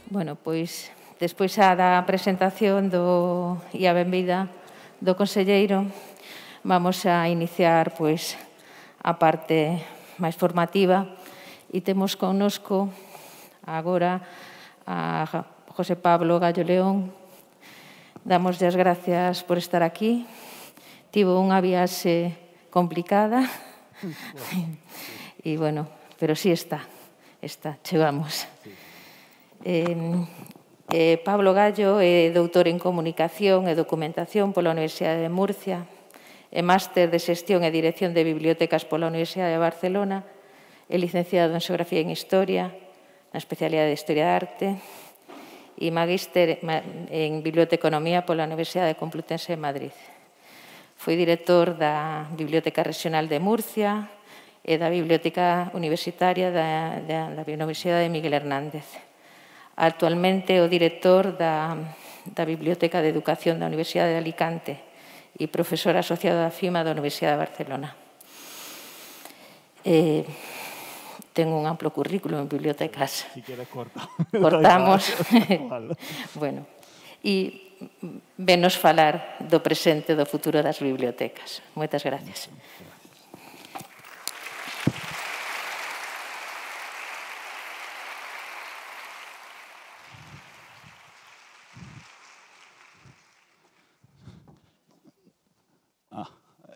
Bueno, pois, despois da presentación e a benvida do conselleiro, vamos a iniciar pois, a parte máis formativa e temos connosco agora a José Pablo Gallo León. Damos as gracias por estar aquí. Tivo unha viaxe complicada e, bueno, pero sí está, chegamos. Pablo Gallo é doutor en Comunicación e Documentación pola Universidade de Murcia, é máster de Xestión e Dirección de Bibliotecas pola Universidade de Barcelona, é licenciado en Xeografía e en Historia, na especialidade de Historia de Arte, e magíster en Biblioteconomía pola Universidade Complutense de Madrid. Foi director da Biblioteca Regional de Murcia e da Biblioteca Universitaria da Universidade de Miguel Hernández. Actualmente é o director da Biblioteca de Educación da Universidade de Alicante e profesor asociado da FIMA da Universidade de Barcelona. Ten un amplo currículo en bibliotecas. Si quieres, corta. Cortamos. Vale. Bueno, e venos falar do presente e do futuro das bibliotecas. Moitas gracias.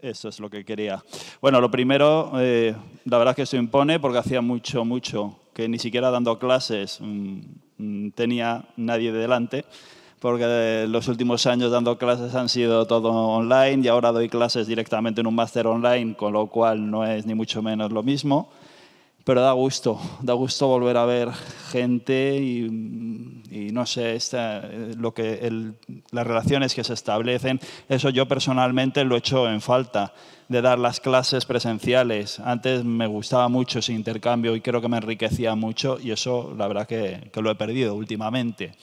Eso es lo que quería. Bueno, lo primero, la verdad es que se impone porque hacía mucho que ni siquiera dando clases tenía nadie delante, porque los últimos años dando clases han sido todo online y ahora doy clases directamente en un máster online, con lo cual no es ni mucho menos lo mismo. Pero da gusto volver a ver gente y no sé, las relaciones que se establecen. Eso yo personalmente lo echo en falta, de dar las clases presenciales. Antes me gustaba mucho ese intercambio y creo que me enriquecía mucho y eso la verdad que lo he perdido últimamente.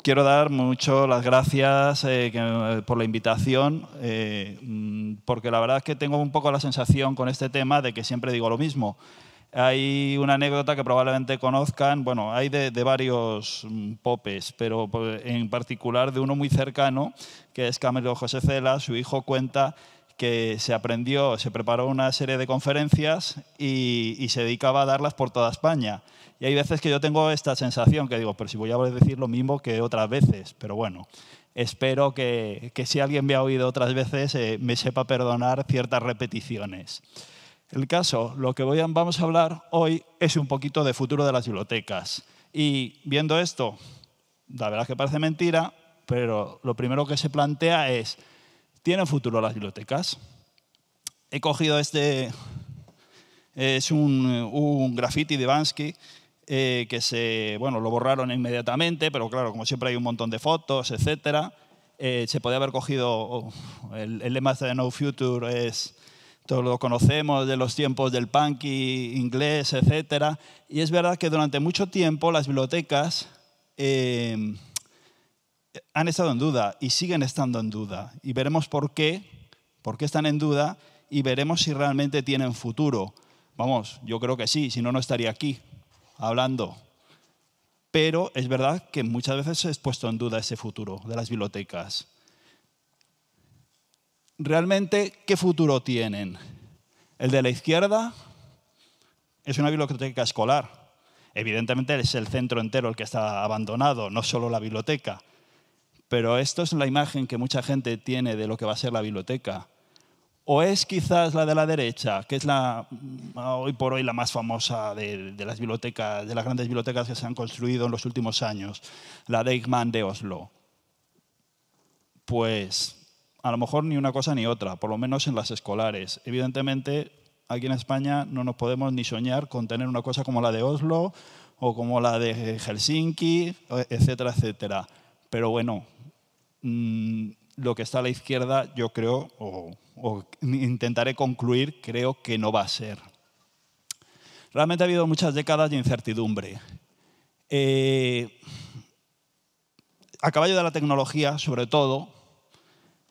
Quiero dar mucho las gracias por la invitación, porque la verdad es que tengo un poco la sensación con este tema de que siempre digo lo mismo. Hay una anécdota que probablemente conozcan, bueno, hay de varios popes, pero en particular de uno muy cercano, que es Camilo José Cela. Su hijo cuenta que se preparó una serie de conferencias y se dedicaba a darlas por toda España. Y hay veces que yo tengo esta sensación que digo, pero si voy a decir lo mismo que otras veces, pero bueno, espero que si alguien me ha oído otras veces me sepa perdonar ciertas repeticiones. El caso, lo que vamos a hablar hoy es un poquito de futuro de las bibliotecas. Y viendo esto, la verdad es que parece mentira, pero lo primero que se plantea es, ¿tienen futuro las bibliotecas? He cogido es un graffiti de Bansky, que lo borraron inmediatamente, pero claro, como siempre hay un montón de fotos, etc. Se podía haber cogido, el lema de No Future es... Todos lo conocemos de los tiempos del punk inglés, etc. Y es verdad que durante mucho tiempo las bibliotecas han estado en duda y siguen estando en duda. Y veremos por qué están en duda y veremos si realmente tienen futuro. Vamos, yo creo que sí, si no, no estaría aquí hablando. Pero es verdad que muchas veces se ha puesto en duda ese futuro de las bibliotecas. ¿Realmente qué futuro tienen? El de la izquierda es una biblioteca escolar. Evidentemente es el centro entero el que está abandonado, no solo la biblioteca. Pero esto es la imagen que mucha gente tiene de lo que va a ser la biblioteca. ¿O es quizás la de la derecha, que es hoy por hoy la más famosa de las bibliotecas, de las grandes bibliotecas que se han construido en los últimos años, la Deichmann de Oslo? Pues a lo mejor ni una cosa ni otra, por lo menos en las escolares. Evidentemente, aquí en España no nos podemos ni soñar con tener una cosa como la de Oslo o como la de Helsinki, etcétera, etcétera. Pero bueno, lo que está a la izquierda, yo creo, o intentaré concluir, creo que no va a ser. Realmente ha habido muchas décadas de incertidumbre. A caballo de la tecnología, sobre todo,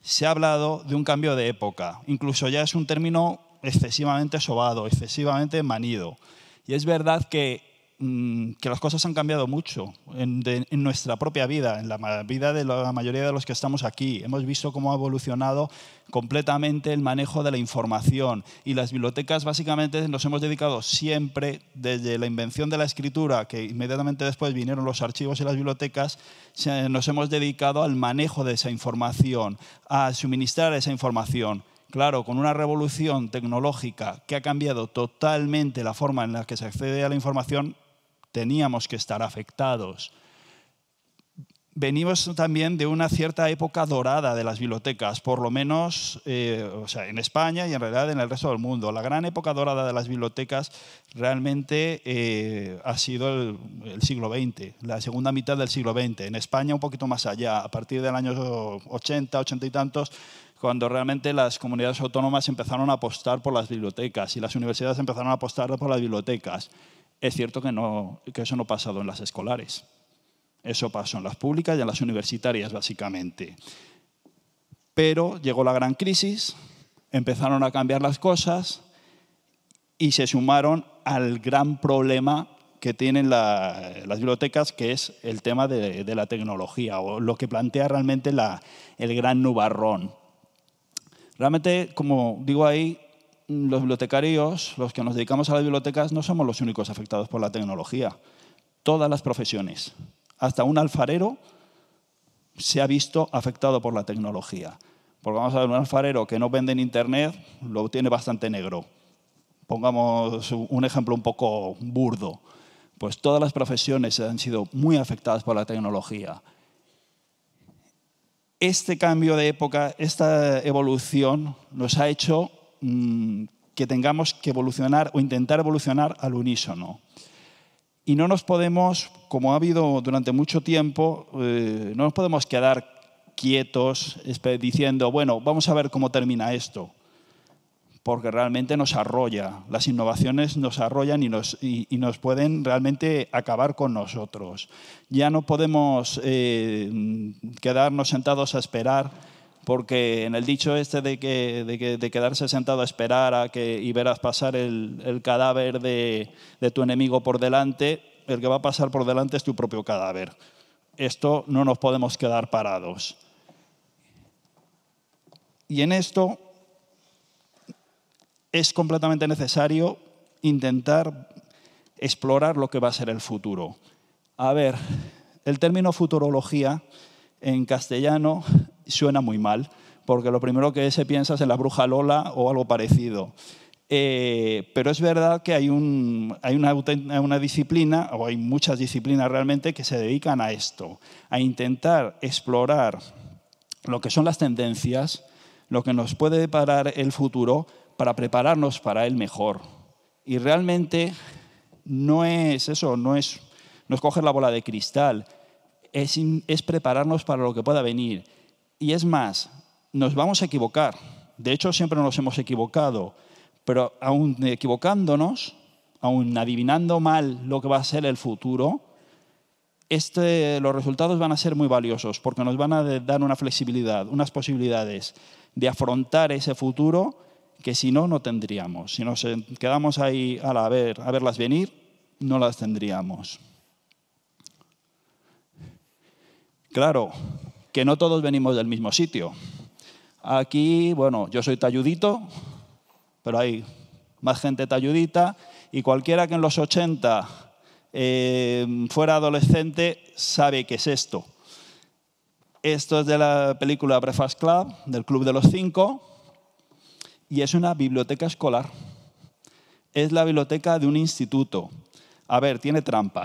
se ha hablado de un cambio de época. Incluso ya es un término excesivamente sobado, excesivamente manido. Y es verdad que que las cosas han cambiado mucho en nuestra propia vida, en la vida de la mayoría de los que estamos aquí. Hemos visto cómo ha evolucionado completamente el manejo de la información, y las bibliotecas básicamente nos hemos dedicado siempre, desde la invención de la escritura, que inmediatamente después vinieron los archivos y las bibliotecas, nos hemos dedicado al manejo de esa información, a suministrar esa información. Claro, con una revolución tecnológica que ha cambiado totalmente la forma en la que se accede a la información, teníamos que estar afectados. Venimos también de una cierta época dorada de las bibliotecas, por lo menos en España y en realidad en el resto del mundo. La gran época dorada de las bibliotecas realmente ha sido el siglo XX, la segunda mitad del siglo XX. En España un poquito más allá, a partir del año 80, 80 y tantos, cuando realmente las comunidades autónomas empezaron a apostar por las bibliotecas y las universidades empezaron a apostar por las bibliotecas. Es cierto que eso no ha pasado en las escolares. Eso pasó en las públicas y en las universitarias, básicamente. Pero llegó la gran crisis, empezaron a cambiar las cosas y se sumaron al gran problema que tienen las bibliotecas, que es el tema de la tecnología, o lo que plantea realmente el gran nubarrón. Realmente, como digo ahí, los bibliotecarios, los que nos dedicamos a las bibliotecas, no somos los únicos afectados por la tecnología. Todas las profesiones, hasta un alfarero, se ha visto afectado por la tecnología. Porque vamos a ver, un alfarero que no vende en Internet lo tiene bastante negro. Pongamos un ejemplo un poco burdo. Pues todas las profesiones han sido muy afectadas por la tecnología. Este cambio de época, esta evolución, nos ha hecho que tengamos que evolucionar o intentar evolucionar al unísono. Y no nos podemos, como ha habido durante mucho tiempo, no nos podemos quedar quietos diciendo, bueno, vamos a ver cómo termina esto. Porque realmente nos arrolla, las innovaciones nos arrollan y nos pueden realmente acabar con nosotros. Ya no podemos quedarnos sentados a esperar, porque en el dicho este de quedarse sentado a esperar y verás pasar el cadáver de tu enemigo por delante, el que va a pasar por delante es tu propio cadáver. Esto no nos podemos quedar parados. Y en esto es completamente necesario intentar explorar lo que va a ser el futuro. A ver, el término futurología en castellano suena muy mal, porque lo primero que se piensa es en la bruja Lola o algo parecido. Pero es verdad que hay una disciplina, o hay muchas disciplinas realmente, que se dedican a esto, a intentar explorar lo que son las tendencias, lo que nos puede deparar el futuro, para prepararnos para él mejor. Y realmente no es eso, no es coger la bola de cristal, es prepararnos para lo que pueda venir. Y es más, nos vamos a equivocar. De hecho, siempre nos hemos equivocado, pero aún equivocándonos, aún adivinando mal lo que va a ser el futuro, los resultados van a ser muy valiosos, porque nos van a dar una flexibilidad, unas posibilidades de afrontar ese futuro que si no, no tendríamos. Si nos quedamos ahí a verlas venir, no las tendríamos. Claro, que no todos venimos del mismo sitio. Aquí, bueno, yo soy talludito, pero hay más gente talludita, y cualquiera que en los 80 fuera adolescente sabe qué es esto. Esto es de la película Breakfast Club, del Club de los 5, y es una biblioteca escolar. Es la biblioteca de un instituto. A ver, tiene trampa,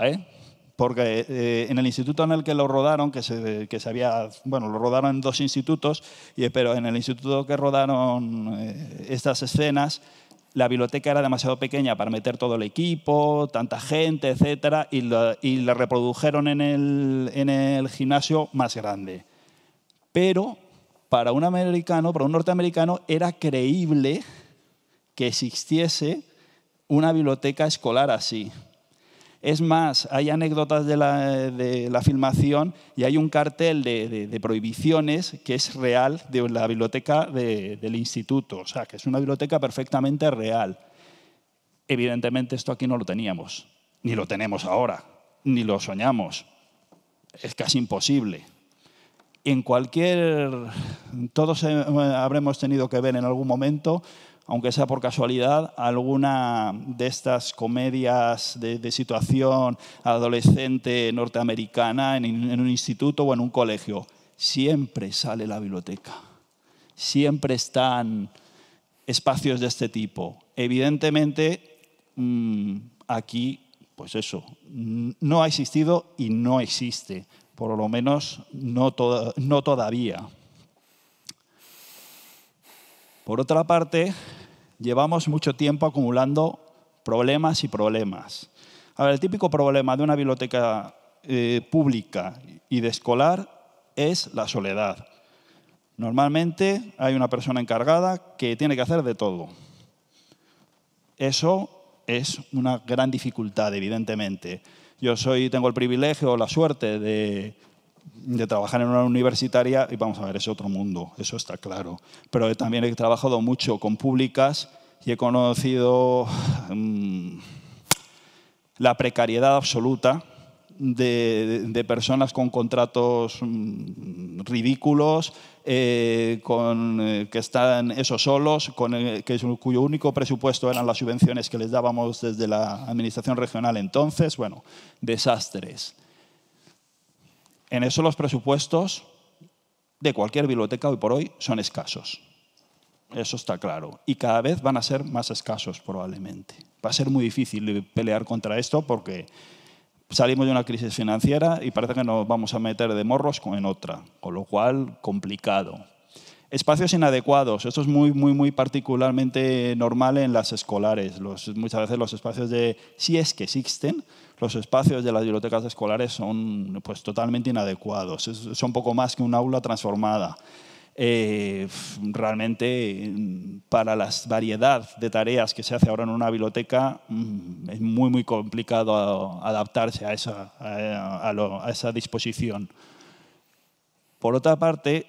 porque en el instituto en el que lo rodaron, lo rodaron en 2 institutos, pero en el instituto que rodaron estas escenas, la biblioteca era demasiado pequeña para meter todo el equipo, tanta gente, etcétera, y la reprodujeron en el gimnasio más grande. Pero para un norteamericano, era creíble que existiese una biblioteca escolar así. Es más, hay anécdotas de la filmación y hay un cartel de prohibiciones que es real de la biblioteca del instituto. O sea, que es una biblioteca perfectamente real. Evidentemente, esto aquí no lo teníamos. ni lo tenemos ahora, ni lo soñamos. Es casi imposible. Todos habremos tenido que ver en algún momento, aunque sea por casualidad, alguna de estas comedias de situación adolescente norteamericana en un instituto o en un colegio. Siempre sale la biblioteca. Siempre están espacios de este tipo. Evidentemente, aquí, pues eso, no ha existido y no existe. Por lo menos no todavía. Por otra parte, llevamos mucho tiempo acumulando problemas y problemas. A ver, el típico problema de una biblioteca pública y de escolar es la soledad. Normalmente hay una persona encargada que tiene que hacer de todo. Eso es una gran dificultad, evidentemente. Yo tengo el privilegio o la suerte de trabajar en una universitaria y vamos a ver, es otro mundo, eso está claro. Pero también he trabajado mucho con públicas y he conocido la precariedad absoluta de personas con contratos ridículos, que están solos, cuyo único presupuesto eran las subvenciones que les dábamos desde la administración regional entonces. Bueno, desastres. En eso los presupuestos de cualquier biblioteca hoy por hoy son escasos. Eso está claro. Y cada vez van a ser más escasos probablemente. Va a ser muy difícil pelear contra esto porque salimos de una crisis financiera y parece que nos vamos a meter de morros en otra, con lo cual complicado. Espacios inadecuados. Esto es muy particularmente normal en las escolares. Muchas veces los espacios si es que existen, los espacios de las bibliotecas escolares son pues, totalmente inadecuados. Son poco más que un aula transformada. Realmente, para la variedad de tareas que se hace ahora en una biblioteca, es muy complicado adaptarse a esa disposición. Por otra parte,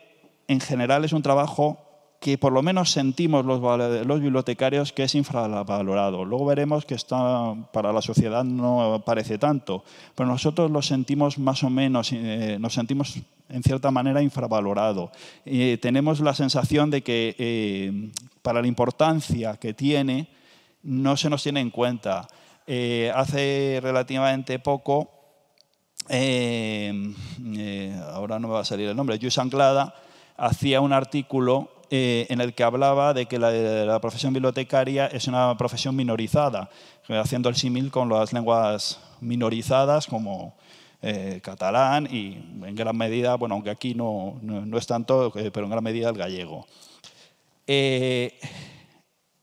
en general es un trabajo que por lo menos sentimos los bibliotecarios que es infravalorado. Luego veremos que para la sociedad no parece tanto, pero nosotros lo sentimos más o menos, nos sentimos en cierta manera infravalorado. Tenemos la sensación de que para la importancia que tiene no se nos tiene en cuenta. Hace relativamente poco, ahora no me va a salir el nombre, Lluís Anglada hacía un artículo en el que hablaba de que la profesión bibliotecaria es una profesión minorizada, haciendo el símil con las lenguas minorizadas como catalán y en gran medida, bueno, aunque aquí no es tanto, pero en gran medida el gallego.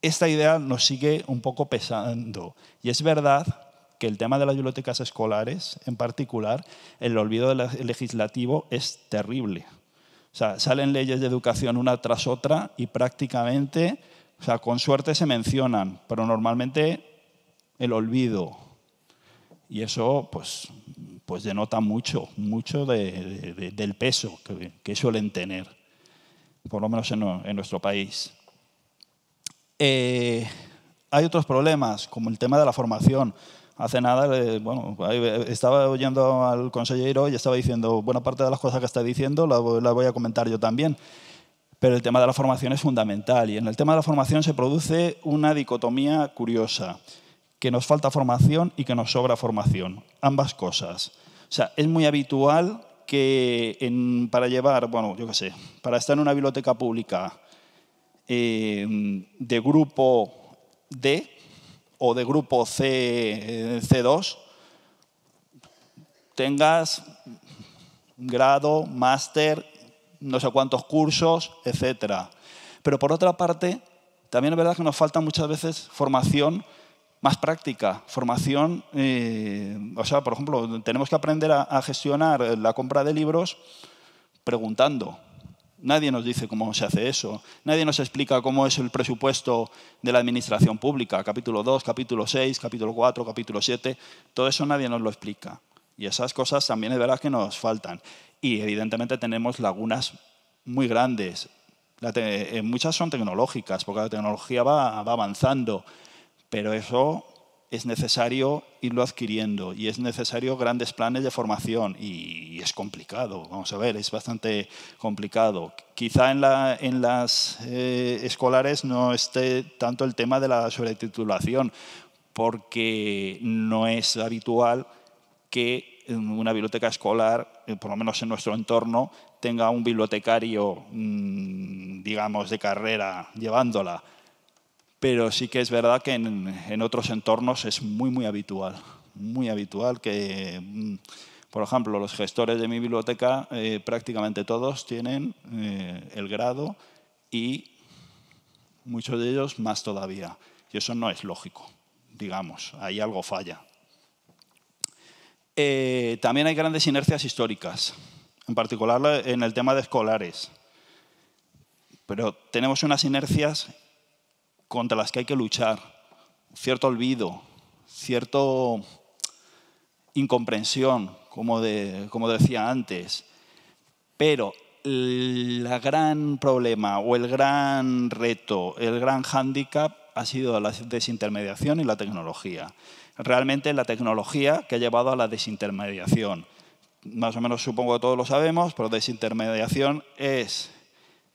Esta idea nos sigue un poco pesando y es verdad que el tema de las bibliotecas escolares, en particular, el olvido legislativo es terrible. O sea, salen leyes de educación una tras otra y prácticamente, o sea, con suerte se mencionan, pero normalmente el olvido. Y eso pues denota mucho del peso que suelen tener, por lo menos en nuestro país. Hay otros problemas, como el tema de la formación. Hace nada, estaba oyendo al consejero y estaba diciendo buena parte de las cosas que está diciendo las voy a comentar yo también. Pero el tema de la formación es fundamental y en el tema de la formación se produce una dicotomía curiosa, que nos falta formación y que nos sobra formación, ambas cosas. O sea, es muy habitual que para estar en una biblioteca pública de grupo D o de grupo C2, tengas grado, máster, no sé cuántos cursos, etc. Pero por otra parte, también es verdad que nos falta muchas veces formación más práctica, formación, por ejemplo, tenemos que aprender a gestionar la compra de libros preguntando. Nadie nos dice cómo se hace eso. Nadie nos explica cómo es el presupuesto de la administración pública. Capítulo 2, capítulo 6, capítulo 4, capítulo 7. Todo eso nadie nos lo explica. Y esas cosas también es verdad que nos faltan. Y evidentemente tenemos lagunas muy grandes. Muchas son tecnológicas, porque la tecnología va avanzando. Pero eso es necesario irlo adquiriendo y es necesario grandes planes de formación y es complicado, vamos a ver, es bastante complicado. Quizá en las escolares no esté tanto el tema de la sobretitulación, porque no es habitual que una biblioteca escolar, por lo menos en nuestro entorno, tenga un bibliotecario, digamos, de carrera llevándola. Pero sí que es verdad que en otros entornos es muy habitual que, por ejemplo, los gestores de mi biblioteca, prácticamente todos tienen el grado y muchos de ellos más todavía. Y eso no es lógico, digamos, ahí algo falla. También hay grandes inercias históricas, en particular en el tema de escolares. Pero tenemos unas inercias contra las que hay que luchar, cierto olvido, cierta incomprensión, como decía antes. Pero el gran problema o el gran reto, el gran hándicap ha sido la desintermediación y la tecnología. Realmente la tecnología que ha llevado a la desintermediación. Más o menos supongo que todos lo sabemos, pero desintermediación es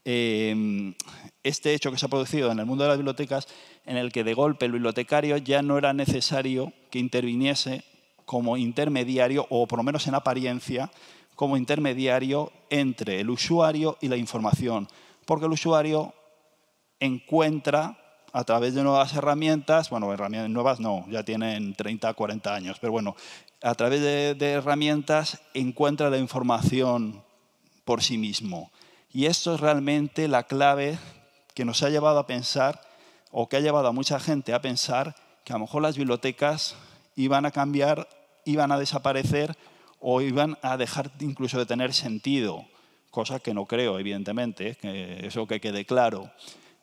este hecho que se ha producido en el mundo de las bibliotecas, en el que de golpe el bibliotecario ya no era necesario que interviniese como intermediario, o por lo menos en apariencia, como intermediario entre el usuario y la información. Porque el usuario encuentra, a través de nuevas herramientas, bueno, herramientas nuevas no, ya tienen 30, 40 años, pero bueno, a través de herramientas encuentra la información por sí mismo. Y esto es realmente la clave que nos ha llevado a pensar, o que ha llevado a mucha gente a pensar, que a lo mejor las bibliotecas iban a cambiar, iban a desaparecer o iban a dejar incluso de tener sentido, cosa que no creo, evidentemente, que eso que quede claro.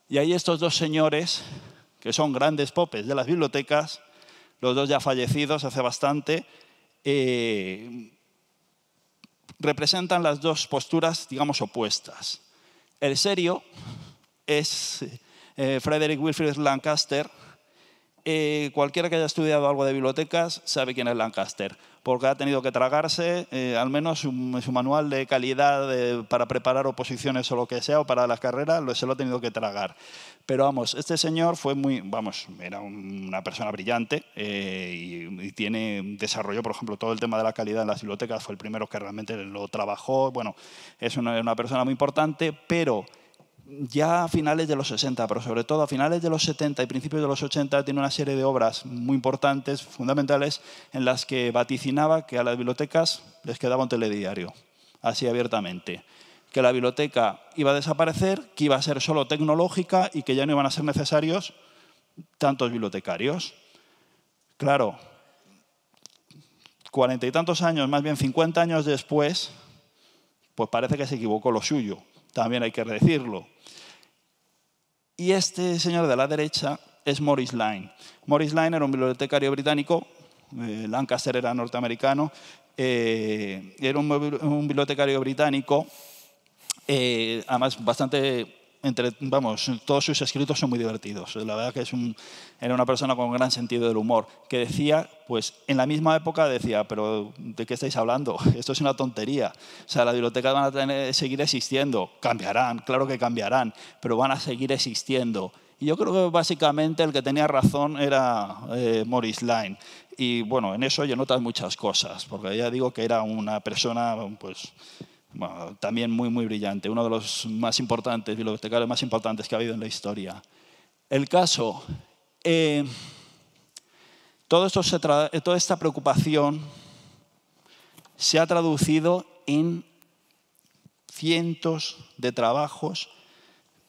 Y hay estos dos señores, que son grandes popes de las bibliotecas, los dos ya fallecidos hace bastante, representan las dos posturas, digamos, opuestas. El serio es Frederick Wilfrid Lancaster. Cualquiera que haya estudiado algo de bibliotecas sabe quién es Lancaster, porque ha tenido que tragarse al menos su manual de calidad para preparar oposiciones o lo que sea, o para las carreras, se lo ha tenido que tragar. Pero vamos, este señor fue era una persona brillante y desarrolló, por ejemplo, todo el tema de la calidad en las bibliotecas, fue el primero que realmente lo trabajó. Bueno, es una persona muy importante, pero ya a finales de los 60, pero sobre todo a finales de los 70 y principios de los 80, tiene una serie de obras muy importantes, fundamentales, en las que vaticinaba que a las bibliotecas les quedaba un telediario, así abiertamente. Que la biblioteca iba a desaparecer, que iba a ser solo tecnológica y que ya no iban a ser necesarios tantos bibliotecarios. Claro, 40 y tantos años, más bien 50 años después, pues parece que se equivocó lo suyo, también hay que decirlo. Y este señor de la derecha es Maurice Line. Maurice Line era un bibliotecario británico, Lancaster era norteamericano, era un bibliotecario británico, además bastante, todos sus escritos son muy divertidos. La verdad que era una persona con un gran sentido del humor, que decía, pues en la misma época decía, pero ¿de qué estáis hablando? Esto es una tontería. O sea, las bibliotecas van a seguir existiendo. Cambiarán, claro que cambiarán, pero van a seguir existiendo. Y yo creo que básicamente el que tenía razón era Maurice Line. Y bueno, en eso yo notas muchas cosas, porque ya digo que era una persona, pues, bueno, también muy brillante, uno de los más importantes, bibliotecarios más importantes que ha habido en la historia. El caso, toda esta preocupación se ha traducido en cientos de trabajos,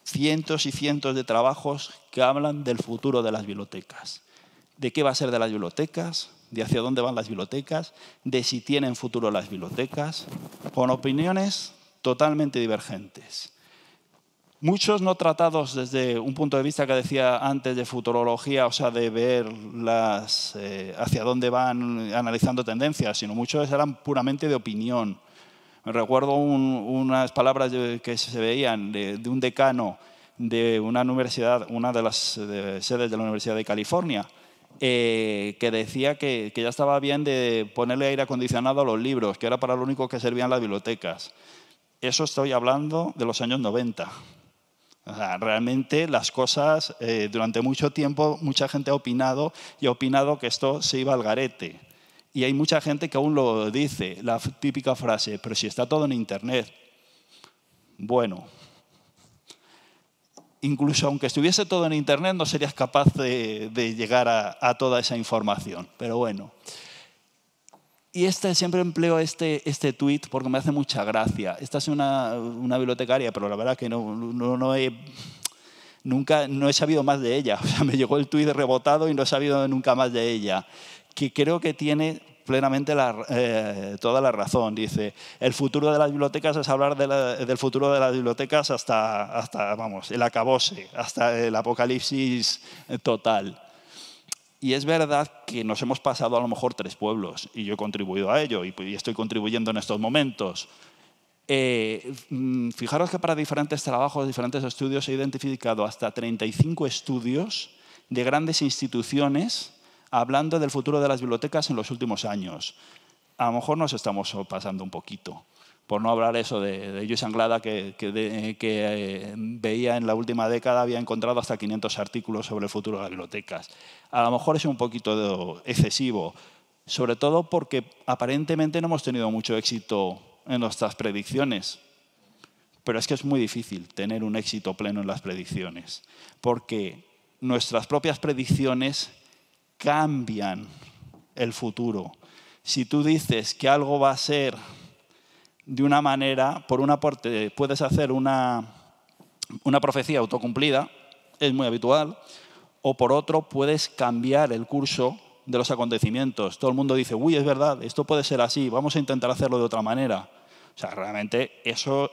cientos y cientos de trabajos que hablan del futuro de las bibliotecas. De qué va a ser de las bibliotecas, de hacia dónde van las bibliotecas, de si tienen futuro las bibliotecas, con opiniones totalmente divergentes. Muchos no tratados desde un punto de vista que decía antes de futurología, o sea, de ver hacia dónde van analizando tendencias, sino muchos eran puramente de opinión. Me recuerdo unas palabras que se veían de un decano de una universidad, una de las sedes de la Universidad de California, que decía que ya estaba bien de ponerle aire acondicionado a los libros, que era para lo único que servían las bibliotecas. Eso estoy hablando de los años 90. O sea, realmente las cosas, durante mucho tiempo, mucha gente ha opinado que esto se iba al garete. Y hay mucha gente que aún lo dice, la típica frase, pero si está todo en Internet. Bueno, incluso aunque estuviese todo en Internet, no serías capaz de llegar a toda esa información. Pero bueno. Y siempre empleo este tuit porque me hace mucha gracia. Esta es una bibliotecaria, pero la verdad que nunca he sabido más de ella. O sea, me llegó el tuit rebotado y no he sabido nunca más de ella. Que creo que tiene plenamente toda la razón. Dice, el futuro de las bibliotecas es hablar del futuro de las bibliotecas hasta vamos, el acabose, hasta el apocalipsis total. Y es verdad que nos hemos pasado a lo mejor 3 pueblos y yo he contribuido a ello y estoy contribuyendo en estos momentos. Fijaros que para diferentes trabajos, diferentes estudios he identificado hasta 35 estudios de grandes instituciones hablando del futuro de las bibliotecas en los últimos años. A lo mejor nos estamos pasando un poquito. Por no hablar eso de Lluís Anglada, que veía en la última década, había encontrado hasta 500 artículos sobre el futuro de las bibliotecas. A lo mejor es un poquito excesivo, sobre todo porque aparentemente no hemos tenido mucho éxito en nuestras predicciones. Pero es que es muy difícil tener un éxito pleno en las predicciones, porque nuestras propias predicciones cambian el futuro. Si tú dices que algo va a ser de una manera, por una parte puedes hacer una profecía autocumplida, es muy habitual, o por otro puedes cambiar el curso de los acontecimientos. Todo el mundo dice, uy, es verdad, esto puede ser así, vamos a intentar hacerlo de otra manera. O sea, realmente eso,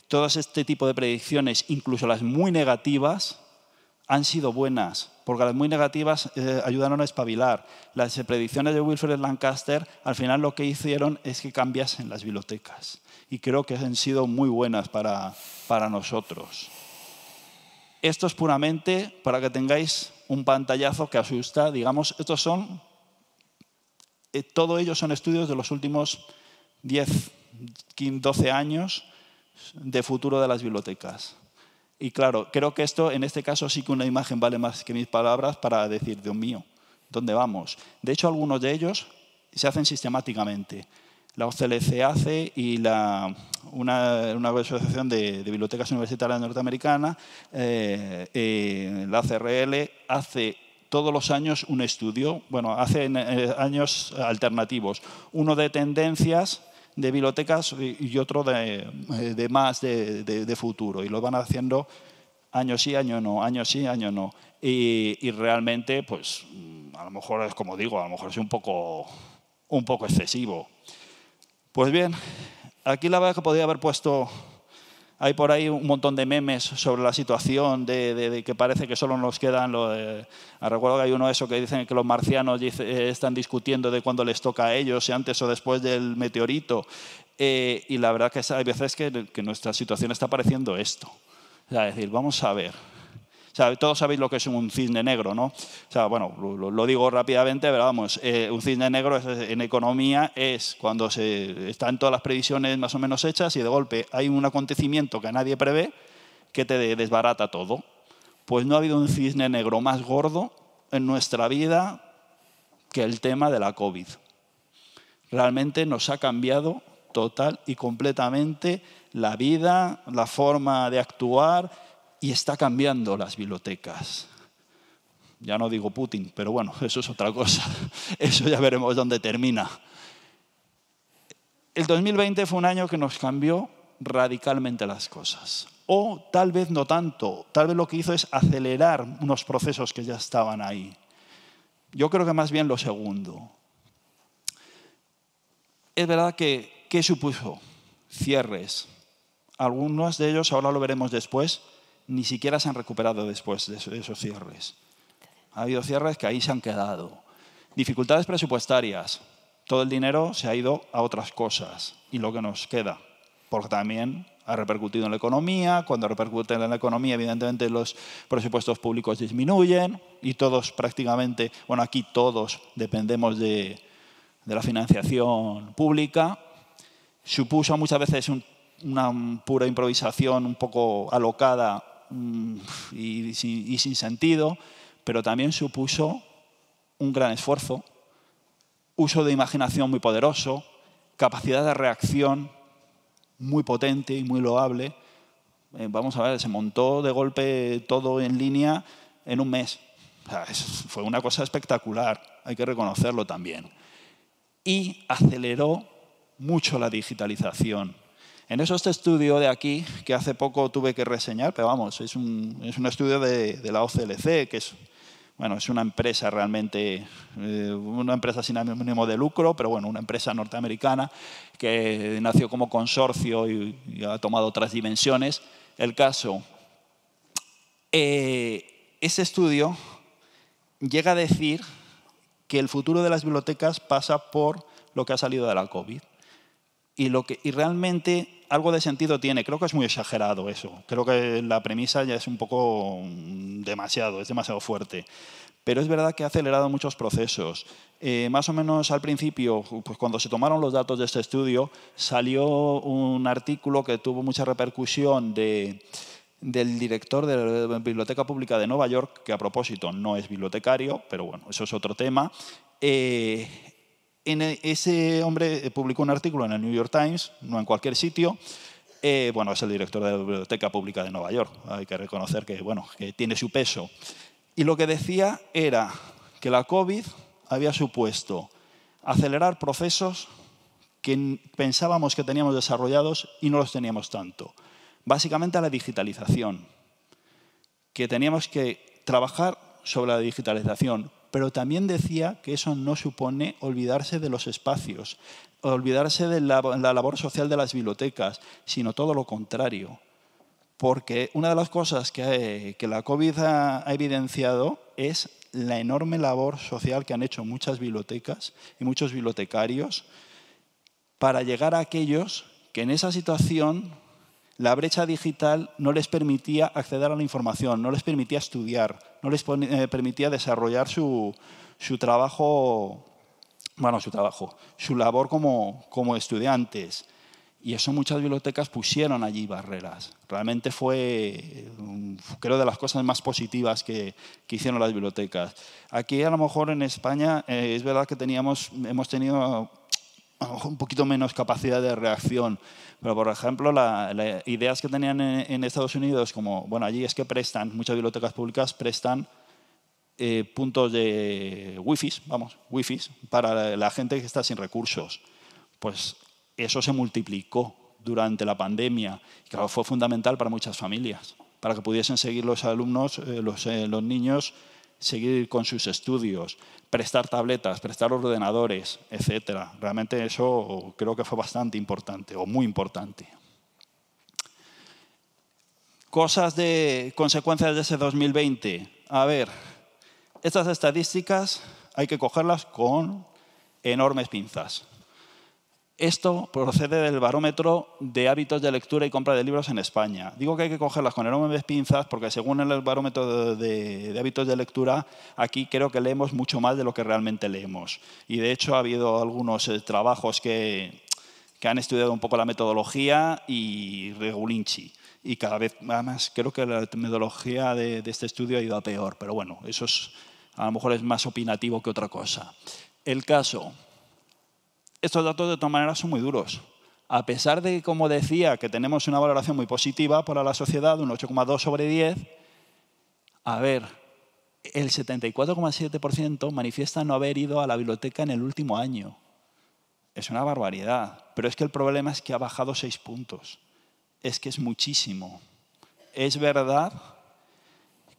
todo este tipo de predicciones, incluso las muy negativas, han sido buenas, porque las muy negativas ayudaron a espabilar. Las predicciones de Wilfred Lancaster, al final lo que hicieron es que cambiasen las bibliotecas. Y creo que han sido muy buenas para nosotros. Esto es puramente para que tengáis un pantallazo que asusta. Digamos, estos son, todo ellos son estudios de los últimos 10, 12 años de futuro de las bibliotecas. Y claro, creo que esto, en este caso, sí que una imagen vale más que 1000 palabras para decir, Dios mío, ¿dónde vamos? De hecho, algunos de ellos se hacen sistemáticamente. La OCLC hace y una asociación de bibliotecas universitarias norteamericanas, la CRL, hace todos los años un estudio, bueno, hace años alternativos, uno de tendencias de bibliotecas y otro de más de futuro. Y lo van haciendo año sí, año no, año sí, año no. Y realmente, pues, a lo mejor es como digo, a lo mejor es un poco excesivo. Pues bien, aquí la verdad que podría haber puesto, hay por ahí un montón de memes sobre la situación, de que parece que solo nos quedan, recuerdo que hay uno de esos que dicen que los marcianos están discutiendo de cuándo les toca a ellos, si antes o después del meteorito. Y la verdad que hay veces que nuestra situación está pareciendo esto. O sea, es decir, vamos a ver. O sea, todos sabéis lo que es un cisne negro, ¿no? O sea, bueno, lo digo rápidamente, pero vamos, un cisne negro en economía es cuando están todas las previsiones más o menos hechas y de golpe hay un acontecimiento que nadie prevé que te desbarata todo. Pues no ha habido un cisne negro más gordo en nuestra vida que el tema de la COVID. Realmente nos ha cambiado total y completamente la vida, la forma de actuar, y está cambiando las bibliotecas. Ya no digo Putin, pero bueno, eso es otra cosa. Eso ya veremos dónde termina. El 2020 fue un año que nos cambió radicalmente las cosas. O tal vez no tanto. Tal vez lo que hizo es acelerar unos procesos que ya estaban ahí. Yo creo que más bien lo segundo. Es verdad que, ¿qué supuso? Cierres. Algunos de ellos, ahora lo veremos después, ni siquiera se han recuperado después de esos cierres. Ha habido cierres que ahí se han quedado. Dificultades presupuestarias. Todo el dinero se ha ido a otras cosas y lo que nos queda. Porque también ha repercutido en la economía. Cuando repercute en la economía, evidentemente los presupuestos públicos disminuyen y todos prácticamente, bueno, aquí todos dependemos de la financiación pública. Supuso muchas veces una pura improvisación un poco alocada y sin sentido, pero también supuso un gran esfuerzo, uso de imaginación muy poderoso, capacidad de reacción muy potente y muy loable. Vamos a ver, se montó de golpe todo en línea en un mes. O sea, fue una cosa espectacular, hay que reconocerlo también. Y aceleró mucho la digitalización. En eso este estudio de aquí, que hace poco tuve que reseñar, pero vamos, es un estudio de la OCLC, que es una empresa realmente, una empresa sin ánimo de lucro, pero bueno, una empresa norteamericana que nació como consorcio y ha tomado otras dimensiones. El caso, ese estudio llega a decir que el futuro de las bibliotecas pasa por lo que ha salido de la COVID. Y realmente algo de sentido tiene. Creo que es muy exagerado eso. Creo que la premisa ya es un poco demasiado, es demasiado fuerte. Pero es verdad que ha acelerado muchos procesos. Más o menos al principio, pues cuando se tomaron los datos de este estudio, salió un artículo que tuvo mucha repercusión del director de la Biblioteca Pública de Nueva York, que a propósito no es bibliotecario, pero bueno, eso es otro tema. Ese hombre publicó un artículo en el New York Times, no en cualquier sitio. Bueno, es el director de la Biblioteca Pública de Nueva York. Hay que reconocer que, que tiene su peso. Y lo que decía era que la COVID había supuesto acelerar procesos que pensábamos que teníamos desarrollados y no los teníamos tanto. Básicamente a la digitalización, que teníamos que trabajar sobre la digitalización, pero también decía que eso no supone olvidarse de los espacios, olvidarse de la labor social de las bibliotecas, sino todo lo contrario. Porque una de las cosas que la COVID ha evidenciado es la enorme labor social que han hecho muchas bibliotecas y muchos bibliotecarios para llegar a aquellos que en esa situación la brecha digital no les permitía acceder a la información, no les permitía estudiar, no les permitía desarrollar su trabajo, su labor como estudiantes. Y eso muchas bibliotecas pusieron allí barreras. Realmente fue, creo, de las cosas más positivas que hicieron las bibliotecas. Aquí, a lo mejor, en España, es verdad que hemos tenido a lo mejor un poquito menos capacidad de reacción. Pero, por ejemplo, las ideas que tenían en Estados Unidos, como, bueno, allí es que muchas bibliotecas públicas prestan puntos de wifi para la gente que está sin recursos. Pues eso se multiplicó durante la pandemia. Y claro, fue fundamental para muchas familias, para que pudiesen seguir los alumnos, los niños, seguir con sus estudios, prestar tabletas, prestar ordenadores, etc. Realmente eso creo que fue bastante importante, o muy importante. Consecuencias de ese 2020. A ver, estas estadísticas hay que cogerlas con enormes pinzas. Esto procede del barómetro de hábitos de lectura y compra de libros en España. Digo que hay que cogerlas con enormes pinzas porque según el barómetro de hábitos de lectura, aquí creo que leemos mucho más de lo que realmente leemos. Y de hecho ha habido algunos trabajos que han estudiado un poco la metodología y regulinchi. Y cada vez más creo que la metodología de este estudio ha ido a peor. Pero bueno, eso a lo mejor es más opinativo que otra cosa. El caso. Estos datos, de todas maneras, son muy duros. A pesar de, como decía, que tenemos una valoración muy positiva para la sociedad, un 8,2 sobre 10, a ver, el 74,7% manifiesta no haber ido a la biblioteca en el último año. Es una barbaridad. Pero es que el problema es que ha bajado 6 puntos. Es que es muchísimo. Es verdad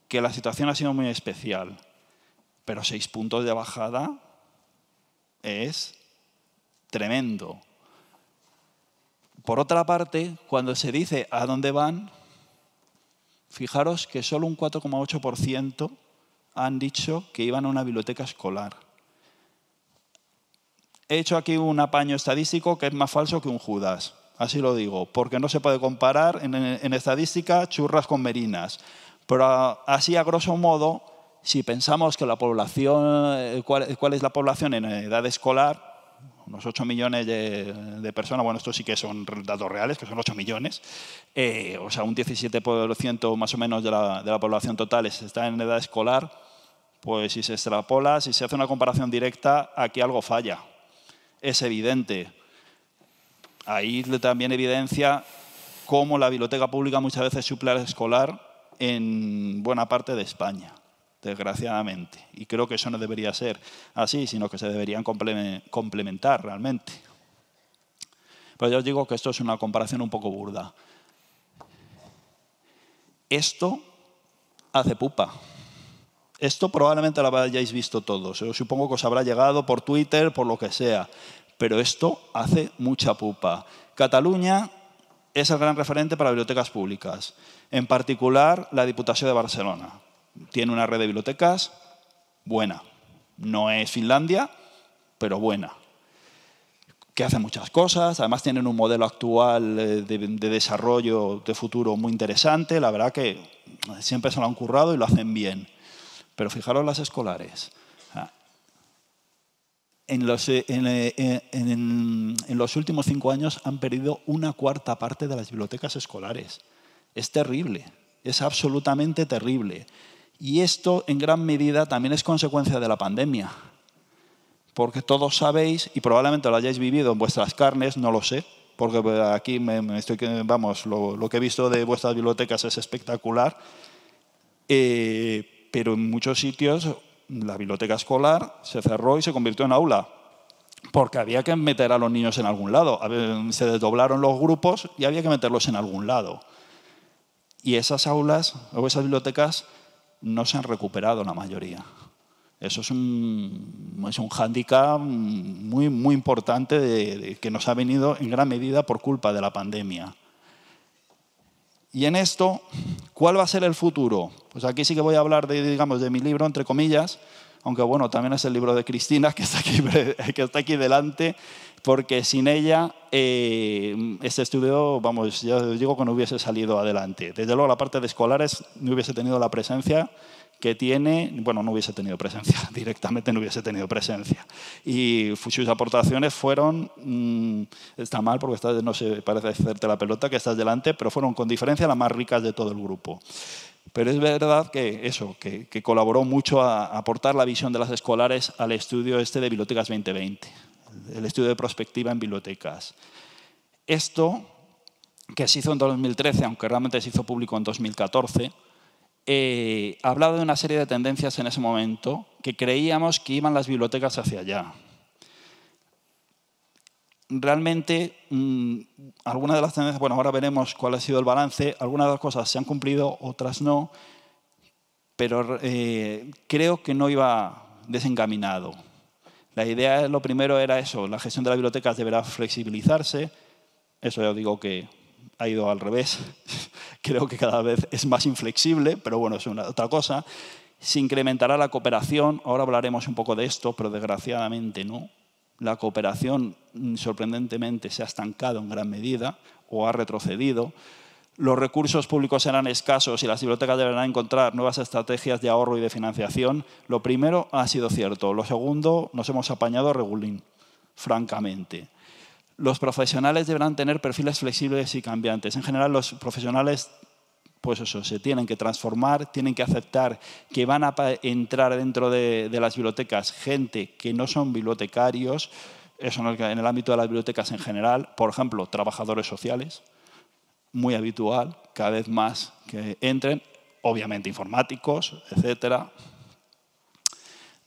que la situación ha sido muy especial, pero 6 puntos de bajada es tremendo. Por otra parte, cuando se dice a dónde van, fijaros que solo un 4,8% han dicho que iban a una biblioteca escolar. He hecho aquí un apaño estadístico que es más falso que un Judas. así lo digo, porque no se puede comparar en estadística churras con merinas. Pero así, a grosso modo, si pensamos que la población, cuál es la población en edad escolar, unos 8 millones de personas, bueno, estos sí que son datos reales, que son 8 millones, o sea, un 17% más o menos de la población total está en edad escolar, pues si se extrapola, si se hace una comparación directa, aquí algo falla. Es evidente. Ahí también evidencia cómo la biblioteca pública muchas veces suple al escolar en buena parte de España, desgraciadamente. Y creo que eso no debería ser así, sino que se deberían complementar realmente. Pero yo os digo que esto es una comparación un poco burda. Esto hace pupa. Esto probablemente lo hayáis visto todos. Yo supongo que os habrá llegado por Twitter, por lo que sea. Pero esto hace mucha pupa. Cataluña es el gran referente para bibliotecas públicas. En particular, la Diputación de Barcelona. Tiene una red de bibliotecas buena. No es Finlandia, pero buena. Que hace muchas cosas. Además, tienen un modelo actual de desarrollo de futuro muy interesante. La verdad que siempre se lo han currado y lo hacen bien. Pero fijaros las escolares. En los últimos 5 años han perdido 1/4 parte de las bibliotecas escolares. Es terrible, es absolutamente terrible. Y esto, en gran medida, también es consecuencia de la pandemia. Porque todos sabéis, y probablemente lo hayáis vivido en vuestras carnes, no lo sé, porque aquí lo que he visto de vuestras bibliotecas es espectacular, pero en muchos sitios la biblioteca escolar se cerró y se convirtió en aula, porque había que meter a los niños en algún lado. Se desdoblaron los grupos y había que meterlos en algún lado. Y esas aulas o esas bibliotecas no se han recuperado la mayoría. Eso es un hándicap muy, muy importante que nos ha venido en gran medida por culpa de la pandemia. Y en esto, ¿cuál va a ser el futuro? Pues aquí sí que voy a hablar de mi libro, entre comillas, aunque bueno, también es el libro de Cristina, que está aquí delante, porque sin ella este estudio, ya os digo que no hubiese salido adelante. Desde luego, la parte de escolares no hubiese tenido la presencia que tiene, bueno, no hubiese tenido presencia, directamente no hubiese tenido presencia. Y sus aportaciones fueron, está mal porque no se parece hacerte la pelota, que estás delante, pero fueron con diferencia las más ricas de todo el grupo. Pero es verdad que colaboró mucho a aportar la visión de las escolares al estudio de Bibliotecas 2020, el estudio de prospectiva en bibliotecas. Esto, que se hizo en 2013, aunque realmente se hizo público en 2014, hablaba de una serie de tendencias en ese momento que creíamos que iban las bibliotecas hacia allá. Realmente, algunas de las tendencias, bueno, ahora veremos cuál ha sido el balance, algunas de las cosas se han cumplido, otras no, pero creo que no iba desencaminado. La idea, lo primero era eso, la gestión de las bibliotecas deberá flexibilizarse, eso ya digo que ha ido al revés, creo que cada vez es más inflexible, pero bueno, es otra cosa. Se incrementará la cooperación, ahora hablaremos un poco de esto, pero desgraciadamente no. La cooperación, sorprendentemente, se ha estancado en gran medida o ha retrocedido. Los recursos públicos serán escasos y las bibliotecas deberán encontrar nuevas estrategias de ahorro y de financiación. Lo primero ha sido cierto. Lo segundo, nos hemos apañado regulín, francamente. Los profesionales deberán tener perfiles flexibles y cambiantes. En general, los profesionales pues eso, se tienen que transformar, tienen que aceptar que van a entrar dentro de las bibliotecas gente que no son bibliotecarios, eso en el ámbito de las bibliotecas en general, por ejemplo, trabajadores sociales, muy habitual, cada vez más que entren, obviamente informáticos, etc.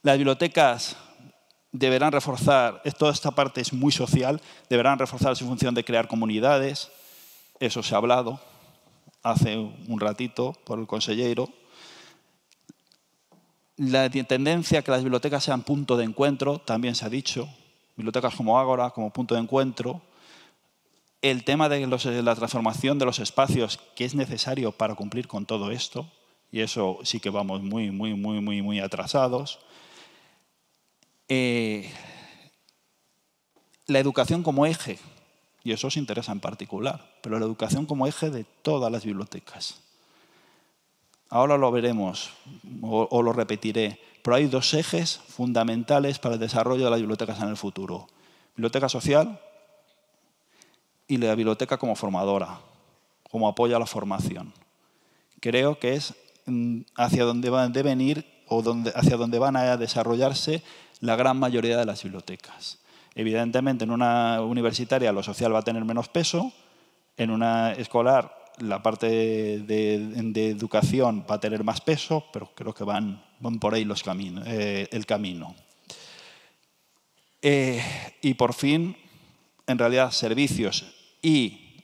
Las bibliotecas deberán reforzar, toda esta parte es muy social, deberán reforzar su función de crear comunidades, eso se ha hablado hace un ratito por el consejero. La tendencia a que las bibliotecas sean punto de encuentro, también se ha dicho, bibliotecas como Ágora, como punto de encuentro. El tema de la transformación de los espacios que es necesario para cumplir con todo esto, y eso sí que vamos muy atrasados. La educación como eje. y eso os interesa en particular, pero la educación como eje de todas las bibliotecas. Ahora lo veremos, o lo repetiré, pero hay dos ejes fundamentales para el desarrollo de las bibliotecas en el futuro. Biblioteca social y la biblioteca como formadora, como apoyo a la formación. Creo que es hacia donde van a venir o hacia donde van a desarrollarse la gran mayoría de las bibliotecas. Evidentemente, en una universitaria lo social va a tener menos peso, en una escolar la parte de educación va a tener más peso, pero creo que van por ahí el camino. Y por fin, en realidad, servicios y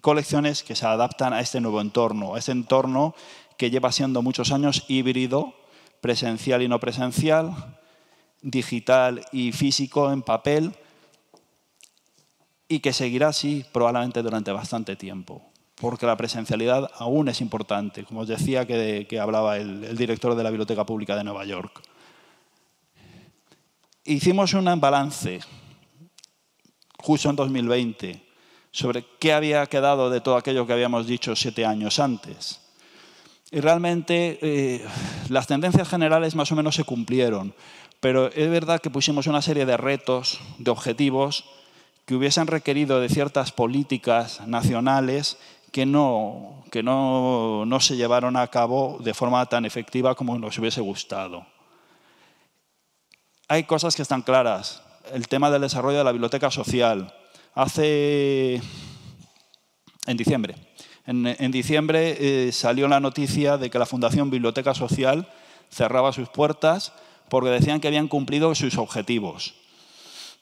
colecciones que se adaptan a este nuevo entorno, a este entorno que lleva siendo muchos años híbrido, presencial y no presencial, digital y físico en papel, y que seguirá así probablemente durante bastante tiempo, porque la presencialidad aún es importante, como os decía que hablaba el director de la Biblioteca Pública de Nueva York. Hicimos un balance justo en 2020 sobre qué había quedado de todo aquello que habíamos dicho 7 años antes. Y realmente las tendencias generales más o menos se cumplieron, pero es verdad que pusimos una serie de retos, de objetivos, que hubiesen requerido de ciertas políticas nacionales que no se llevaron a cabo de forma tan efectiva como nos hubiese gustado. Hay cosas que están claras. El tema del desarrollo de la biblioteca social. En diciembre salió la noticia de que la Fundación Biblioteca Social cerraba sus puertas porque decían que habían cumplido sus objetivos.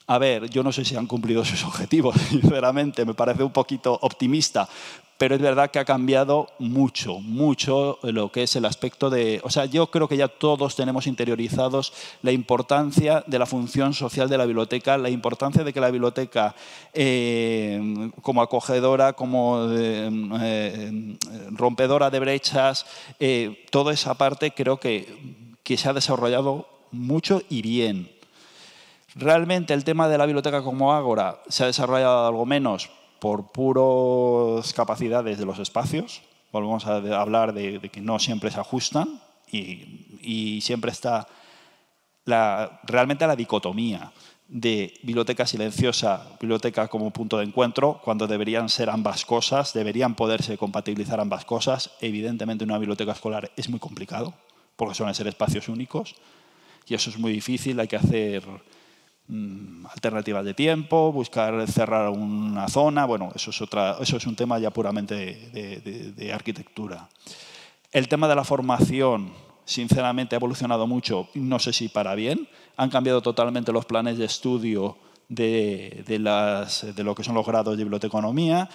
A ver, yo no sé si han cumplido sus objetivos, sinceramente, me parece un poquito optimista, pero es verdad que ha cambiado mucho, mucho lo que es el aspecto de... O sea, yo creo que ya todos tenemos interiorizados la importancia de la función social de la biblioteca, la importancia de que la biblioteca, como acogedora, como rompedora de brechas, toda esa parte creo que se ha desarrollado mucho y bien. Realmente el tema de la biblioteca como ágora se ha desarrollado algo menos por puras capacidades de los espacios. Volvemos a hablar de que no siempre se ajustan y siempre está realmente la dicotomía de biblioteca silenciosa, biblioteca como punto de encuentro, cuando deberían ser ambas cosas, deberían poderse compatibilizar ambas cosas. Evidentemente, una biblioteca escolar es muy complicado, porque suelen ser espacios únicos, y eso es muy difícil, hay que hacer alternativas de tiempo, buscar cerrar una zona, bueno, eso es un tema ya puramente de arquitectura. El tema de la formación, sinceramente, ha evolucionado mucho, no sé si para bien, han cambiado totalmente los planes de estudio de lo que son los grados de biblioteconomía,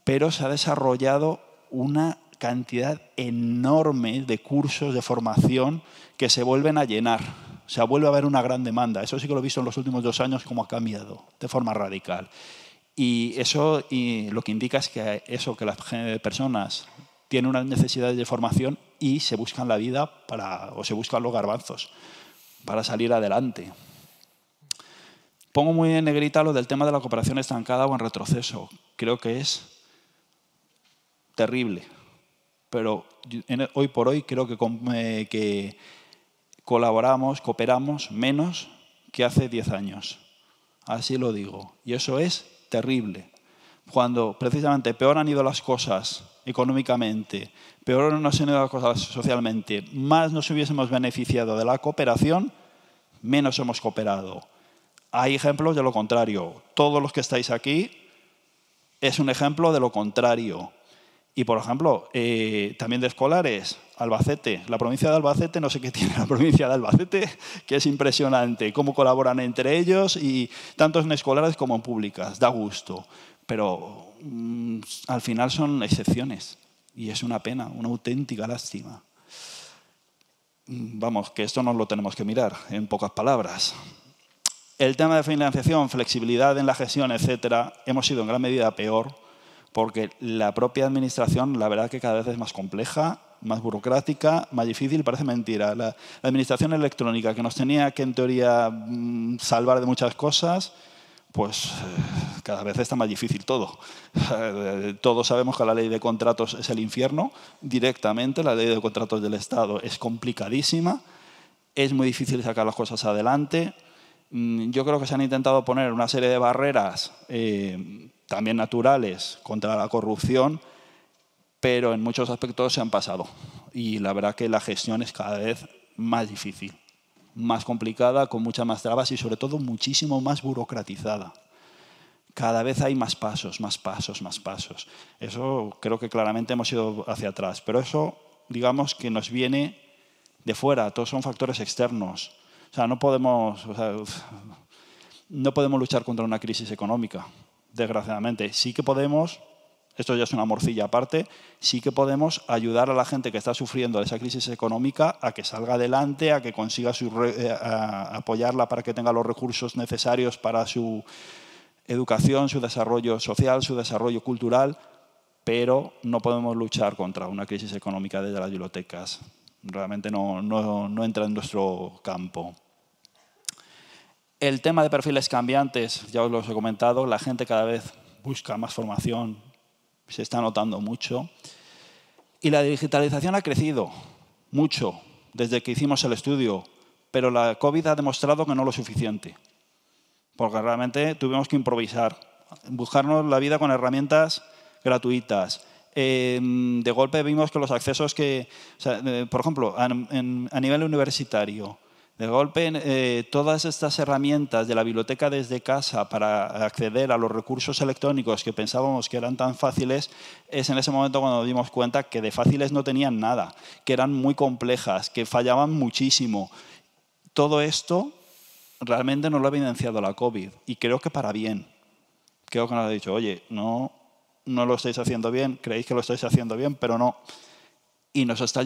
pero se ha desarrollado una cantidad enorme de cursos de formación que se vuelven a llenar. O sea, vuelve a haber una gran demanda. Eso sí que lo he visto en los últimos 2 años, cómo ha cambiado de forma radical. Y eso lo que indica es que las personas tienen unas necesidades de formación y se buscan la vida o se buscan los garbanzos para salir adelante. Pongo muy en negrita lo del tema de la cooperación estancada o en retroceso. Creo que es terrible. Pero hoy por hoy creo que cooperamos menos que hace 10 años. Así lo digo. Y eso es terrible. Cuando precisamente peor han ido las cosas económicamente, peor nos han ido las cosas socialmente, más nos hubiésemos beneficiado de la cooperación, menos hemos cooperado. Hay ejemplos de lo contrario. Todos los que estáis aquí es un ejemplo de lo contrario. Y, por ejemplo, también de escolares, Albacete. La provincia de Albacete, no sé qué tiene la provincia de Albacete, que es impresionante. Cómo colaboran entre ellos, y tanto en escolares como en públicas. Da gusto. Pero al final son excepciones. Y es una pena, una auténtica lástima. Vamos, que esto nos lo tenemos que mirar, en pocas palabras. El tema de financiación, flexibilidad en la gestión, etcétera, hemos sido en gran medida peor, porque la propia administración, la verdad que cada vez es más compleja, más burocrática, más difícil, parece mentira. La administración electrónica, que nos tenía que en teoría salvar de muchas cosas, pues cada vez está más difícil todo. Todos sabemos que la ley de contratos es el infierno directamente, la ley de contratos del Estado es complicadísima, es muy difícil sacar las cosas adelante. Yo creo que se han intentado poner una serie de barreras también naturales contra la corrupción, pero en muchos aspectos se han pasado. Y la verdad que la gestión es cada vez más difícil, más complicada, con muchas más trabas y sobre todo muchísimo más burocratizada. Cada vez hay más pasos, más pasos, más pasos. Eso creo que claramente hemos ido hacia atrás, pero eso digamos que nos viene de fuera, todos son factores externos. O sea, no podemos luchar contra una crisis económica, desgraciadamente. Sí que podemos, esto ya es una morcilla aparte, sí que podemos ayudar a la gente que está sufriendo esa crisis económica a que salga adelante, a que consiga apoyarla para que tenga los recursos necesarios para su educación, su desarrollo social, su desarrollo cultural, pero no podemos luchar contra una crisis económica desde las bibliotecas. Realmente no entra en nuestro campo. El tema de perfiles cambiantes, ya os lo he comentado, la gente cada vez busca más formación, se está notando mucho. Y la digitalización ha crecido mucho desde que hicimos el estudio, pero la COVID ha demostrado que no lo suficiente, porque realmente tuvimos que improvisar, buscarnos la vida con herramientas gratuitas. De golpe vimos que los accesos por ejemplo, a nivel universitario, de golpe, todas estas herramientas de la biblioteca desde casa para acceder a los recursos electrónicos que pensábamos que eran tan fáciles, es en ese momento cuando nos dimos cuenta que de fáciles no tenían nada, que eran muy complejas, que fallaban muchísimo. Todo esto realmente nos lo ha evidenciado la COVID y creo que para bien. Creo que nos ha dicho, oye, no lo estáis haciendo bien, creéis que lo estáis haciendo bien, pero no. Y nos está